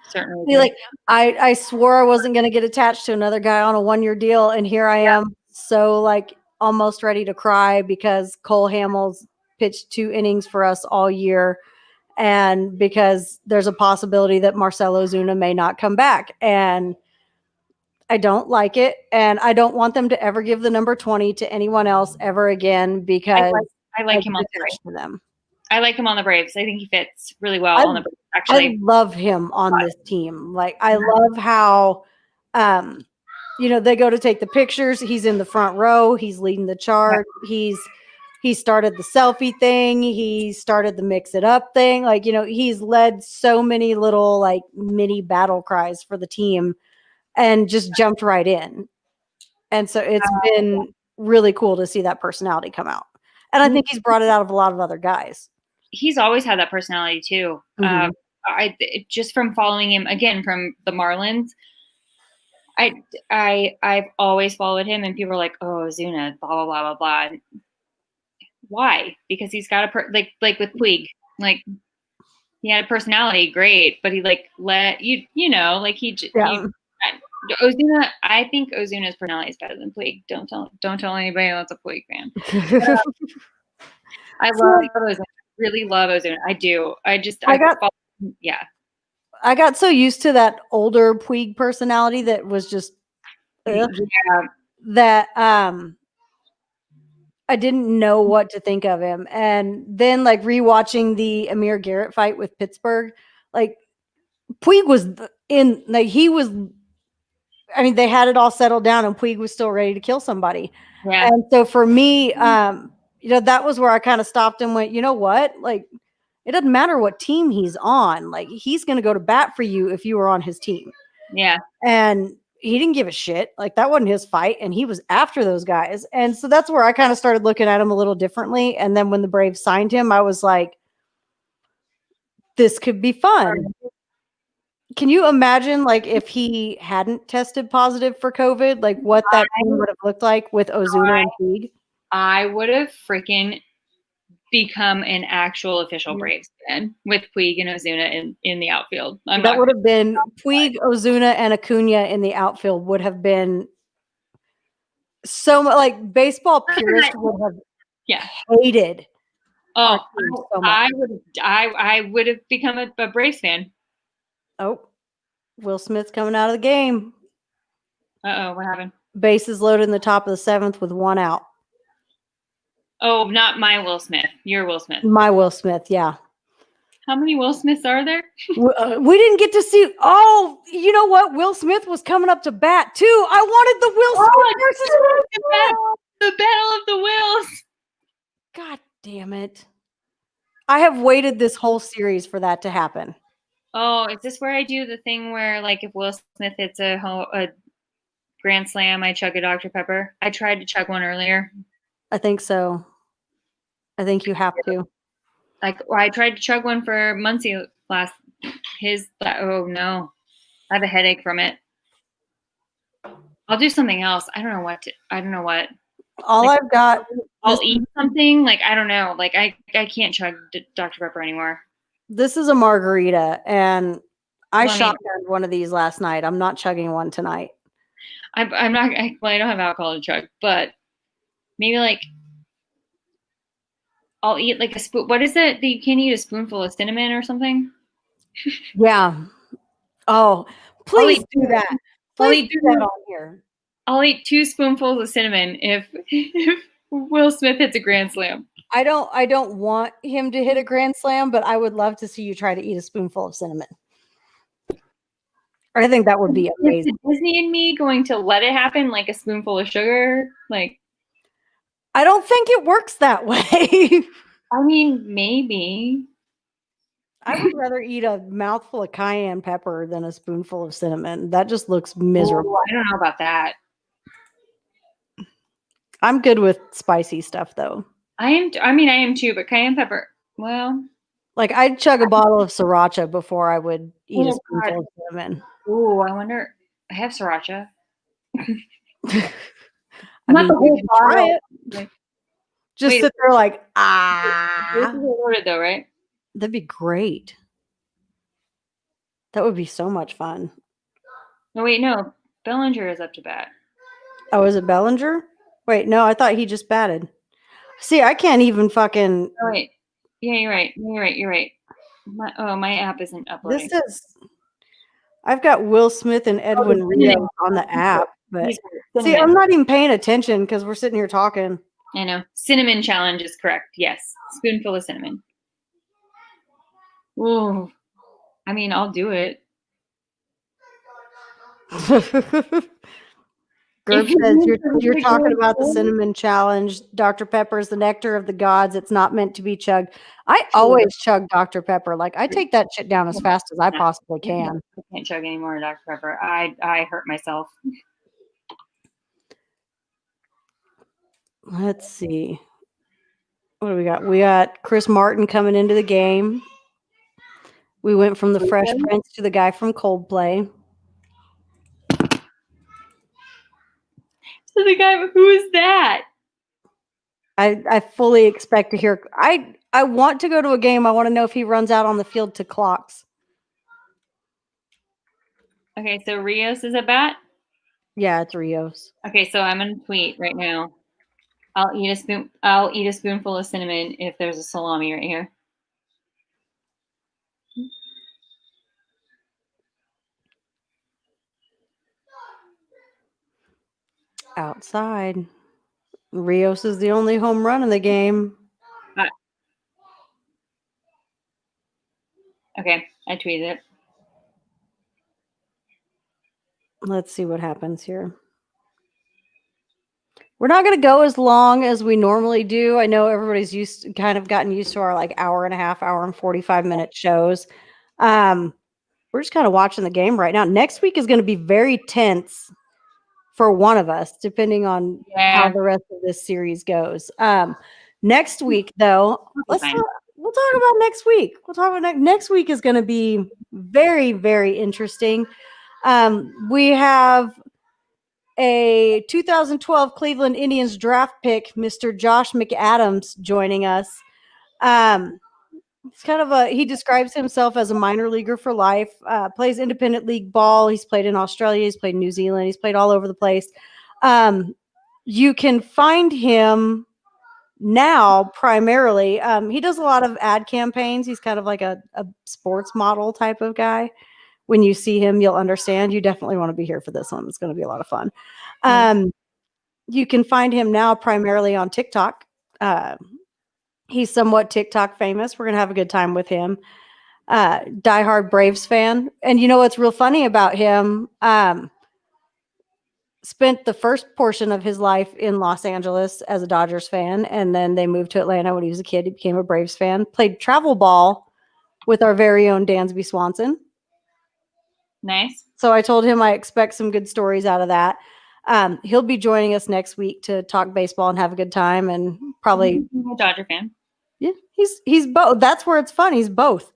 certain reasons. Like I swore I wasn't going to get attached to another guy on a 1-year deal, and here I am, so like almost ready to cry because Cole Hamels pitched 2 innings for us all year, and because there's a possibility that Marcell Ozuna may not come back, and I don't like it, and I don't want them to ever give the number 20 to anyone else ever again because I like him on to them. I like him on the Braves. I think he fits really well on the Braves. Actually, I love him on this team. Like I love how, they go to take the pictures. He's in the front row. He's leading the chart. He started the selfie thing. He started the mix it up thing. Like, he's led so many little like mini battle cries for the team and just jumped right in. And so it's been really cool to see that personality come out. And I think he's brought it out of a lot of other guys. He's always had that personality too. Mm-hmm. Just from following him again from the Marlins, I've always followed him, and people are like, "Oh, Ozuna, blah blah blah blah blah." Why? Because he's got like with Puig, like he had a personality, great, but he like let you know, like Yeah. Ozuna. I think Ozuna's personality is better than Puig. Don't tell anybody that's a Puig fan. I love Ozuna. Really love Ozuna. I do. I got so used to that older Puig personality that was just yeah. that I didn't know what to think of him. And then like rewatching the Amir Garrett fight with Pittsburgh, like Puig was in, like he was, I mean, they had it all settled down and Puig was still ready to kill somebody. Yeah. And so for me, you know, that was where I kind of stopped and went, you know what? Like, it doesn't matter what team he's on. Like, he's going to go to bat for you if you were on his team. Yeah. And he didn't give a shit. Like, that wasn't his fight. And he was after those guys. And so that's where I kind of started looking at him a little differently. And then when the Braves signed him, I was like, this could be fun. Can you imagine, like, if he hadn't tested positive for COVID, like what that team would have looked like with Ozuna and Puig? I would have freaking become an actual official Braves fan with Puig and Ozuna in the outfield. That would have been Puig, Ozuna, and Acuna in the outfield would have been so much, like baseball purists would have hated. Oh, so I would have become a Braves fan. Oh, Will Smith's coming out of the game. Uh-oh, what happened? Bases loaded in the top of the 7th with 1 out. Oh, not my Will Smith. Your Will Smith. My Will Smith, yeah. How many Will Smiths are there? We didn't get to see. Oh, you know what? Will Smith was coming up to bat too. I wanted the Will Smith versus Will Smith. The battle of the Wills. God damn it! I have waited this whole series for that to happen. Oh, is this where I do the thing where, like, if Will Smith hits a grand slam, I chug a Dr. Pepper? I tried to chug one earlier. I think so. I think you have to. Like, I tried to chug one for Muncie oh no, I have a headache from it. I'll do something else. I don't know what. All like, I've got. I'll eat something. Like, I don't know. Like, I can't chug Dr. Pepper anymore. This is a margarita, and I shotgunned one of these last night. I'm not chugging one tonight. I'm not. I don't have alcohol to chug, but maybe like I'll eat like a spoon. What is it that you can't eat a spoonful of cinnamon or something? Yeah. Oh, please do that. Please do that on here. I'll eat 2 spoonfuls of cinnamon if Will Smith hits a grand slam. I don't want him to hit a grand slam, but I would love to see you try to eat a spoonful of cinnamon. I think that would be amazing. Is Disney and me going to let it happen like a spoonful of sugar? Like, I don't think it works that way. I mean, maybe. I would rather eat a mouthful of cayenne pepper than a spoonful of cinnamon. That just looks miserable. Ooh, I don't know about that. I'm good with spicy stuff, though. I am too, but cayenne pepper, well. Like, I'd chug a bottle of sriracha before I would eat a spoonful of cinnamon. Ooh, I wonder. I have sriracha. Not the whole bottle. Try it. Just sit there like, This is loaded though, right? That'd be great. That would be so much fun. No, wait, no. Bellinger is up to bat. Oh, is it Bellinger? Wait, no, I thought he just batted. See, I can't even fucking. Oh, wait. Yeah, you're right. My app isn't uploading. I've got Will Smith and Edwin Rio on the app, but see, I'm not even paying attention because we're sitting here talking. I know. Cinnamon challenge is correct. Yes. Spoonful of cinnamon. Ooh. I mean, I'll do it. Gerb says you're talking about the cinnamon challenge. Dr. Pepper is the nectar of the gods. It's not meant to be chugged. I always chug Dr. Pepper. Like, I take that shit down as fast as I possibly can. I can't chug any more Dr. Pepper. I hurt myself. Let's see. What do we got? We got Chris Martin coming into the game. We went from the Fresh Prince to the guy from Coldplay. So the guy, who is that? I fully expect to hear. I want to go to a game. I want to know if he runs out on the field to clocks. Okay, so Rios is a bat? Yeah, it's Rios. Okay, so I'm gonna tweet right now. I'll eat a spoonful of cinnamon if there's a salami right here. Outside. Rios is the only home run in the game. Okay, I tweeted it. Let's see what happens here. We're not going to go as long as we normally do. I know everybody's kind of gotten used to our like hour and a half, hour and 45-minute shows. We're just kind of watching the game right now. Next week is going to be very tense for one of us, depending on how the rest of this series goes. Next week, though, we'll talk about next week. We'll talk about next week is going to be very, very interesting. We have a 2012 Cleveland Indians draft pick, Mr. Josh McAdams, joining us. It's kind of he describes himself as a minor leaguer for life, plays independent league ball. He's played in Australia. He's played in New Zealand. He's played all over the place. You can find him now primarily. He does a lot of ad campaigns. He's kind of like a sports model type of guy. When you see him, you'll understand. You definitely want to be here for this one. It's going to be a lot of fun. You can find him now primarily on TikTok. He's somewhat TikTok famous. We're going to have a good time with him. Diehard Braves fan. And you know what's real funny about him? Spent the first portion of his life in Los Angeles as a Dodgers fan, and then they moved to Atlanta when he was a kid. He became a Braves fan. Played travel ball with our very own Dansby Swanson. Nice. So I told him I expect some good stories out of that. He'll be joining us next week to talk baseball and have a good time, and probably a Dodger fan. Yeah, he's both. That's where it's fun. He's both.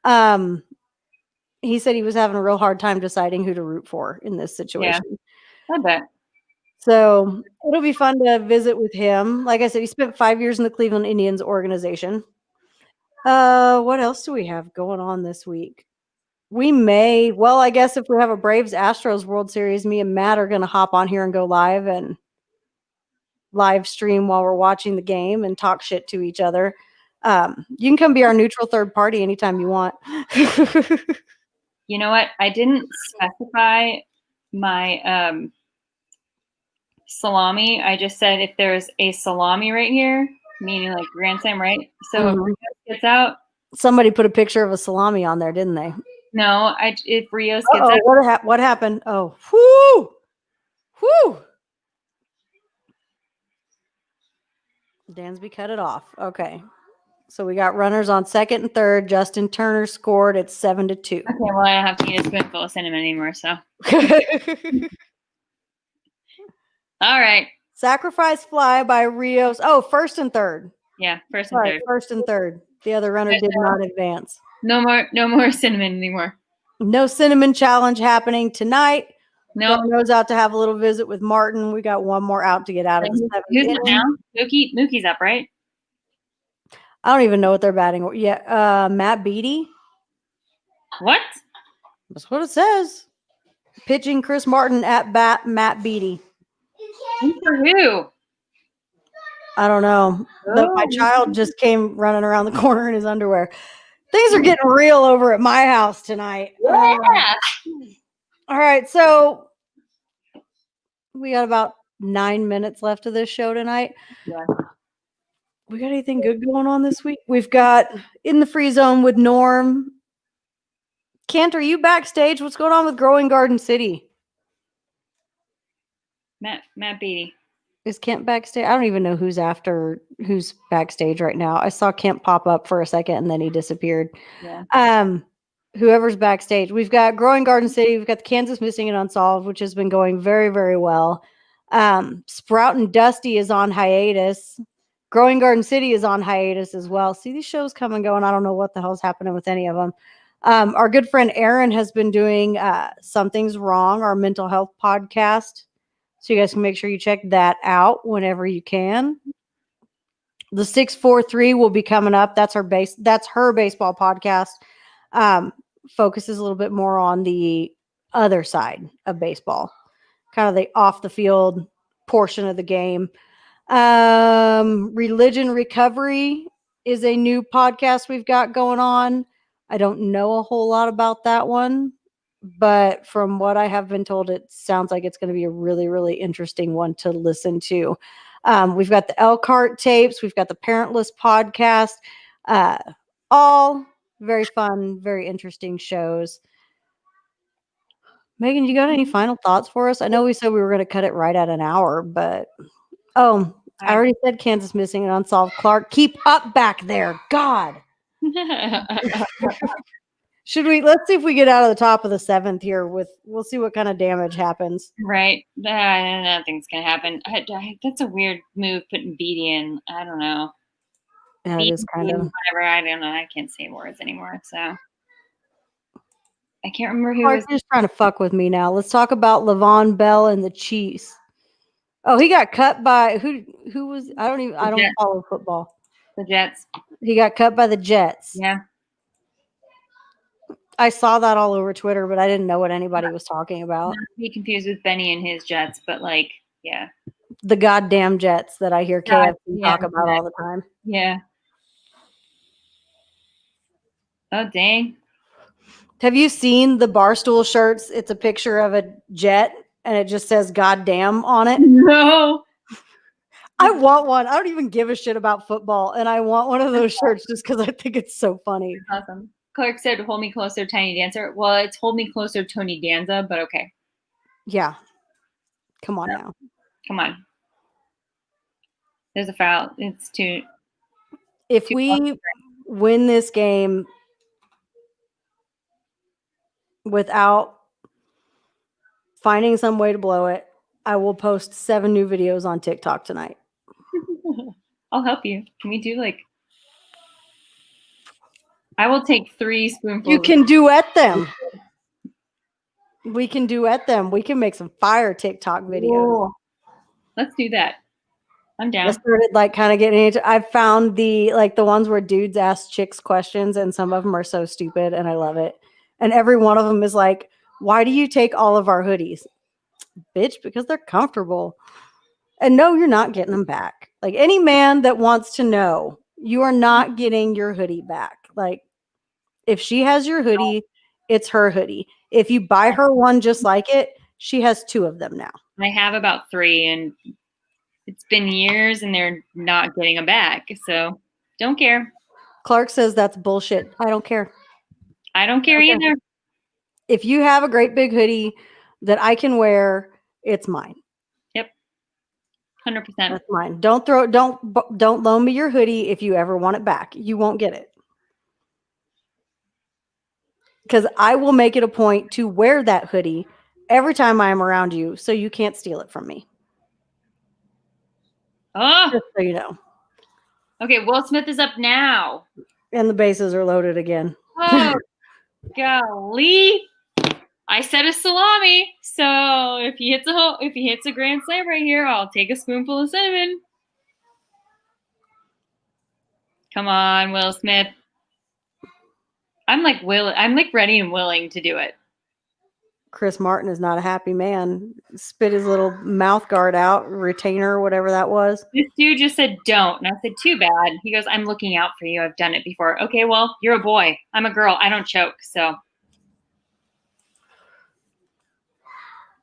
He said he was having a real hard time deciding who to root for in this situation. Yeah, I bet. So it'll be fun to visit with him. Like I said, he spent 5 years in the Cleveland Indians organization. What else do we have going on this week? I guess if we have a Braves Astros World Series, me and Matt are going to hop on here and go live and live stream while we're watching the game and talk shit to each other. You can come be our neutral third party anytime you want. You know what? I didn't specify my salami. I just said if there's a salami right here, meaning like Grand Slam, right? So if Rios gets out. Somebody put a picture of a salami on there, didn't they? No, if Rios gets out. What happened? Oh, whoo. Dansby cut it off. Okay. So we got runners on second and third. Justin Turner scored at 7-2. Okay, well, I don't have to eat a spoonful of cinnamon anymore, so. All right. Sacrifice fly by Rios. Oh, first and third. Yeah, first and third. First and third. The other runner did not advance. No more cinnamon anymore. No cinnamon challenge happening tonight. No. Goes out to have a little visit with Martin. We got one more out to get out of the seventh. Who's up now? Mookie's up, right? I don't even know what they're batting. Yeah, Matt Beatty. What? That's what it says. Pitching Chris Martin at bat Matt Beatty. For who? I don't know. My child just came running around the corner in his underwear. Things are getting real over at my house tonight. Yeah. All right, so we got about 9 minutes left of this show tonight. Yeah. We got anything good going on this week? We've got In the Free Zone with Norm. Kent, are you backstage? What's going on with Growing Garden City? Matt Beatty. Is Kent backstage? I don't even know who's backstage right now. I saw Kent pop up for a second and then he disappeared. Yeah. Whoever's backstage. We've got Growing Garden City. We've got the Kansas Missing and Unsolved, which has been going very, very well. Sprout and Dusty is on hiatus. Growing Garden City is on hiatus as well. See these shows come and go, and I don't know what the hell's happening with any of them. Our good friend Aaron has been doing Something's Wrong, our mental health podcast. So you guys can make sure you check that out whenever you can. The 643 will be coming up. That's her baseball podcast. Focuses a little bit more on the other side of baseball, kind of the off the field portion of the game. Religion Recovery is a new podcast we've got going on. I don't know a whole lot about that one, but from what I have been told, it sounds like it's going to be a really, really interesting one to listen to. We've got the Elkhart tapes. We've got the Parentless podcast. All very fun, very interesting shows. Megan, you got any final thoughts for us? I know we said we were going to cut it right at an hour, but I already said Kansas missing an unsolved Clark. Keep up back there. God. Let's see if we get out of the top of the 7th here we'll see what kind of damage happens. Right. Nothing's going to happen. That's a weird move putting Beatty in. I don't know. Yeah, it is kind of. Whatever. I don't know. I can't say words anymore. So I can't remember who Clark's was. just trying to fuck with me now. Let's talk about Levon Bell and the Chiefs. Oh, he got cut by who was I don't follow football. The Jets. He got cut by the Jets. Yeah. I saw that all over Twitter, but I didn't know what anybody was talking about. Not to be confused with Benny and his Jets, but yeah. The goddamn Jets that I hear KFC talk about all the time. Yeah. Oh, dang. Have you seen the Barstool shirts? It's a picture of a jet and it just says goddamn on it. No. I want one. I don't even give a shit about football. And I want one of those shirts just because I think it's so funny. Awesome. Clark said, hold me closer, Tiny Dancer. Well, it's hold me closer, Tony Danza, but okay. Yeah. Come on now. Come on. There's a foul. It's too. If we win this game without finding some way to blow it, I will post 7 new videos on TikTok tonight. I'll help you. Can we do I will take 3 spoonfuls. You can duet them. We can duet them. We can make some fire TikTok videos. Whoa. Let's do that. I'm down. I started kind of getting into. I've found the ones where dudes ask chicks questions, and some of them are so stupid, and I love it. And every one of them is like, "Why do you take all of our hoodies, bitch? Because they're comfortable." And no, you're not getting them back. Like any man that wants to know, you are not getting your hoodie back. Like if she has your hoodie, it's her hoodie. If you buy her one just like it, she has 2 of them now. I have about 3, and it's been years, and they're not getting them back. So don't care. Clark says that's bullshit. I don't care. I don't care either. If you have a great big hoodie that I can wear, it's mine. Yep. 100%. That's mine. Don't loan me your hoodie if you ever want it back. You won't get it. Because I will make it a point to wear that hoodie every time I am around you, so you can't steal it from me. Oh. Just so you know. Okay, Will Smith is up now. And the bases are loaded again. Oh, golly. I said a salami, so if he hits a grand slam right here, I'll take a spoonful of cinnamon. Come on, Will Smith. I'm ready and willing to do it. Chris Martin is not a happy man. Spit his little mouth guard out, retainer, whatever that was. This dude just said don't, and I said too bad. He goes, I'm looking out for you. I've done it before. Okay, well, you're a boy. I'm a girl. I don't choke, so.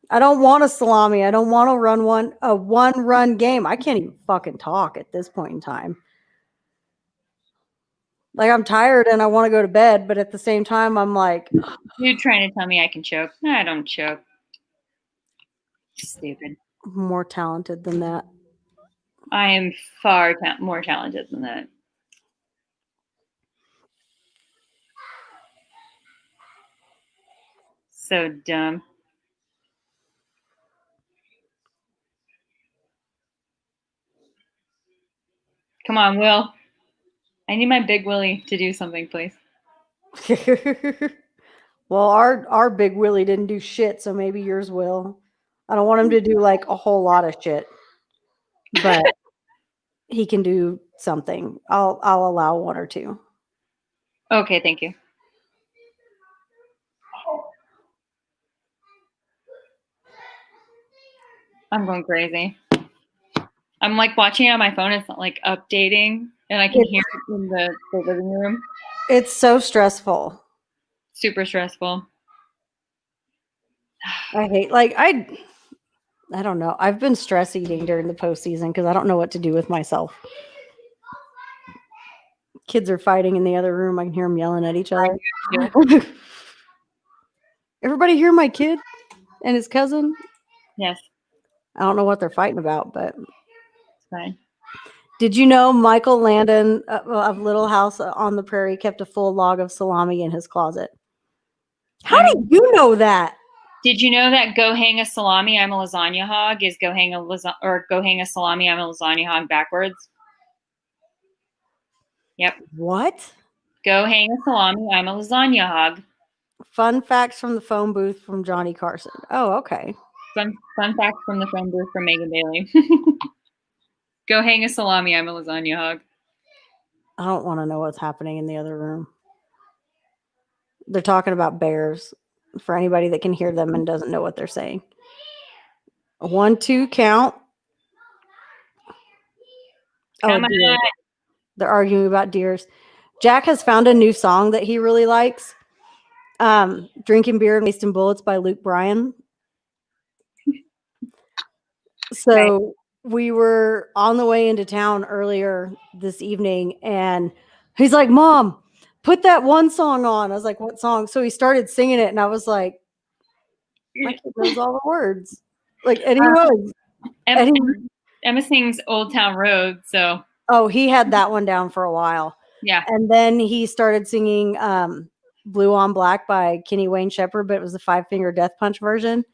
I don't want a salami. I don't want to run a one-run game. I can't even fucking talk at this point in time. Like, I'm tired and I want to go to bed, but at the same time, I'm like... You're trying to tell me I can choke. No, I don't choke. Stupid. More talented than that. I am far more talented than that. So dumb. Come on, Will. I need my big Willie to do something, please. Well, our big Willie didn't do shit, so maybe yours will. I don't want him to do like a whole lot of shit. But he can do something. I'll allow one or two. Okay, thank you. I'm going crazy. I'm like watching it on my phone. It's not like updating, and I can hear it in the living room. It's so stressful. Super stressful. I hate I don't know. I've been stress eating during the postseason because I don't know what to do with myself. Kids are fighting in the other room. I can hear them yelling at each other. Everybody hear my kid and his cousin? Yes. I don't know what they're fighting about, but It's fine. did you know Michael Landon of Little House on the Prairie kept a full log of salami in his closet? How do you know that? Did you know that go hang a salami, I'm a lasagna hog is go hang a salami, I'm a lasagna hog backwards? Yep. What? Go hang a salami, I'm a lasagna hog. Fun facts from the phone booth from Johnny Carson. Oh, okay. Fun facts from the phone booth from Megan Bailey. Go hang a salami, I'm a lasagna hog. I don't want to know what's happening in the other room. They're talking about bears for anybody that can hear them and doesn't know what they're saying. 1, 2 count. Come on. Deer. They're arguing about deers. Jack has found a new song that he really likes. Drinking Beer and Wasting Bullets by Luke Bryan. So we were on the way into town earlier this evening and he's like, Mom, put that one song on. I was like, what song? So he started singing it and I was like, my kid knows all the words. Like, and he was. Emma sings Old Town Road, so. Oh, he had that one down for a while. Yeah. And then he started singing Blue on Black by Kenny Wayne Shepherd, but it was the 5 Finger Death Punch version.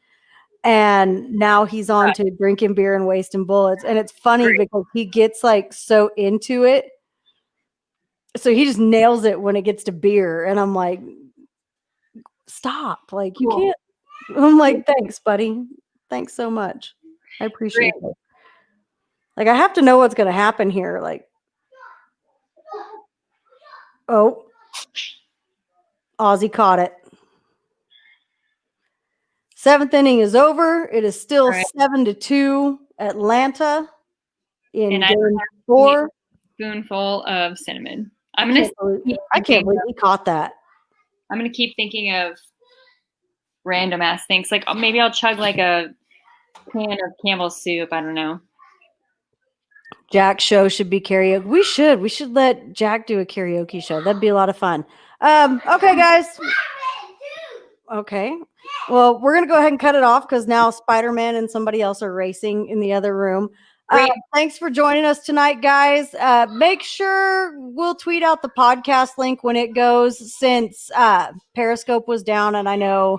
And now he's on to Drinking Beer and Wasting Bullets. And it's funny because he gets like so into it. So he just nails it when it gets to beer. And I'm like, stop. Like, you can't. I'm like, thanks, buddy. Thanks so much. I appreciate it. Like, I have to know what's going to happen here. Like, oh, Ozzy caught it. 7th inning is over. It is still 7-2 Atlanta in game 4. Spoonful of cinnamon. I can't believe he caught that. I'm gonna keep thinking of random ass things. Like maybe I'll chug like a can of Campbell's soup. I don't know. Jack's show should be karaoke. We should let Jack do a karaoke show. That'd be a lot of fun. Okay, guys. Okay. Well, we're going to go ahead and cut it off because now Spider-Man and somebody else are racing in the other room. Thanks for joining us tonight, guys. Make sure we'll tweet out the podcast link when it goes since Periscope was down. And I know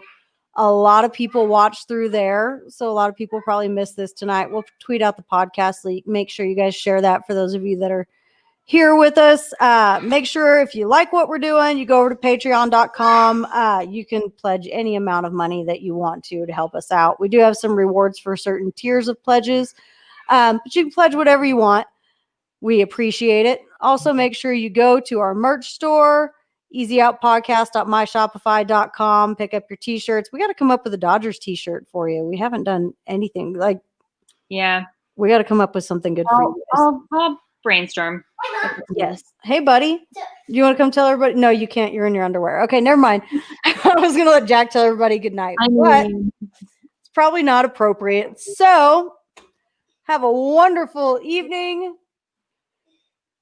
a lot of people watch through there. So a lot of people probably missed this tonight. We'll tweet out the podcast link. Make sure you guys share that for those of you that are here with us. Make sure if you like what we're doing, you go over to patreon.com. You can pledge any amount of money that you want to help us out. We do have some rewards for certain tiers of pledges, but you can pledge whatever you want. We appreciate it. Also, make sure you go to our merch store, easyoutpodcast.myshopify.com. Pick up your t-shirts. We got to come up with a Dodgers t-shirt for you. We haven't done anything we got to come up with something good for you guys. I'll brainstorm. Yes. Hey, buddy. You want to come tell everybody? No, you can't. You're in your underwear. Okay, never mind. I was going to let Jack tell everybody good night, but it's probably not appropriate. So have a wonderful evening.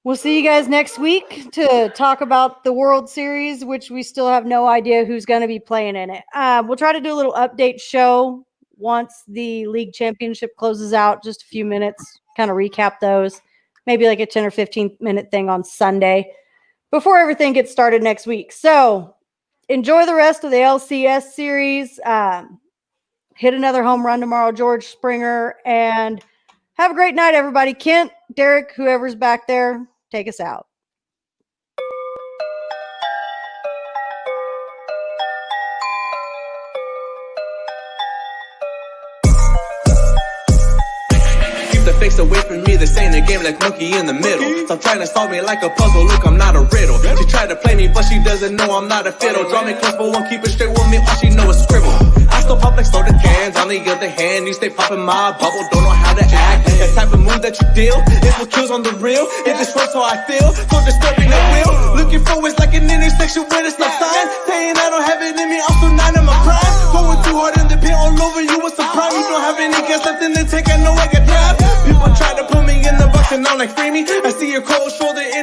We'll see you guys next week to talk about the World Series, which we still have no idea who's going to be playing in it. We'll try to do a little update show once the league championship closes out, just a few minutes, kind of recap those. Maybe like a 10 or 15 minute thing on Sunday before everything gets started next week. So enjoy the rest of the LCS series. Hit another home run tomorrow, George Springer, and have a great night, everybody. Kent, Derek, whoever's back there, take us out. Keep the face away from me. this ain't a game like monkey in the middle. Stop trying to solve me like a puzzle, look, I'm not a riddle. She tried to play me, but she doesn't know I'm not a fiddle. Draw me close, but won't keep it straight with me, all she know is scribble. I still pop like soda cans, on the other hand, you stay popping my bubble, don't know how to act. That type of mood that you deal is what kills on the real. It disrupts how I feel, so disturbing at will. Looking forward like an intersection with a stop sign. Saying I don't have it in me, I'm still not in my prime. Going too hard in the paint all over you, what's the prime? You don't have any gas left in the tank, I know I got drive. People try to put me in the box and I'm like, free me. I see your cold shoulder in